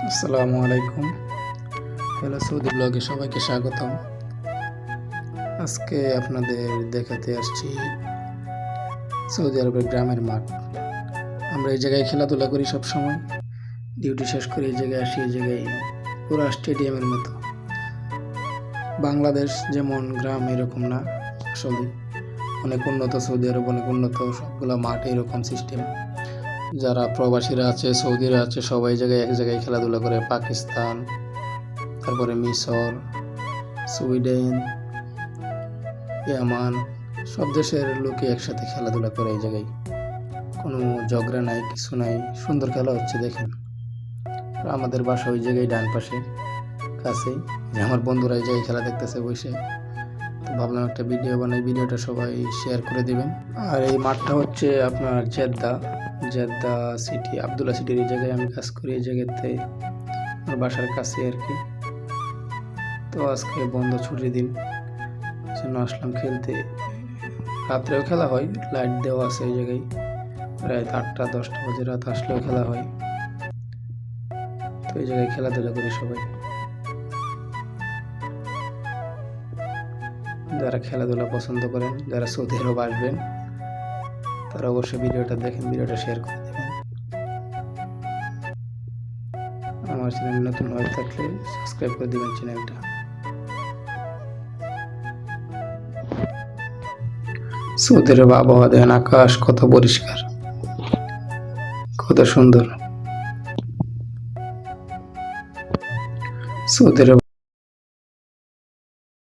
আসসালামু আলাইকুম। Hello, Saudi ব্লগে সবাইকে স্বাগতম। আজকে আপনাদের দেখাতে আসছি সৌদি আরবের গ্রামের মাঠ। আমরা এই জায়গায় খেলাধুলা করি সব সময়। ডিউটি শেষ করে এই জায়গায় আসি। এই জায়গায় পুরো স্টেডিয়ামের মতো। বাংলাদেশ যেমন গ্রাম এরকম না, আসলে অনেক উন্নত। সৌদি আরব অনেক উন্নত, সবগুলো মাঠ এরকম সিস্টেম। যারা প্রবাসীরা আছে, সৌদিরা আছে, সবাই জায়গায় এক জায়গায় খেলাধুলা করে। পাকিস্তান, তারপরে মিশর, সুইডেন, ইয়ামান, সব দেশের লোকে একসাথে খেলাধুলা করে এই জায়গায়। কোনো ঝগড়া নাই, কিছু নাই, সুন্দর খেলা হচ্ছে দেখেন। আর আমাদের বাসা ওই জায়গায় ডান পাশে কাছেই। যে আমার বন্ধুরা এই জায়গায় খেলা দেখতেছে বসে, তো ভাবলাম একটা ভিডিও বানাই, ভিডিওটা সবাই শেয়ার করে দিবেন। আর এই মাঠটা হচ্ছে আপনার জেদ্দা জেদ্দা সিটি, আবদুল্লা সিটির এই জায়গায় আমি কাজ করি। এই জায়গাতে আমার বাসার কাছে আর কি। তো আজকে বন্ধ, ছুটির দিন, জন্য আসলাম খেলতে। রাত্রেও খেলা হয়, লাইট দেওয়া আছে এই জায়গায়। রাত 8টা-10টা বাজে রাত আসলেও খেলা হয়। তো এই জায়গায় খেলাধুলা করি সবাই। যারা খেলাধুলা পছন্দ করেন, যারা সৌদি আরব আসবেন, তারা অবশ্যই ভিডিওটা দেখেন, ভিডিওটা শেয়ার করে দেবেন। আমার চ্যানেল নতুন হয়ে থাকলে সাবস্ক্রাইব করে দেবেন চ্যানেলটা। সৌদি আরব আবহাওয়া দেখেন, আকাশ কত পরিষ্কার, কত সুন্দর। সৌদি আরব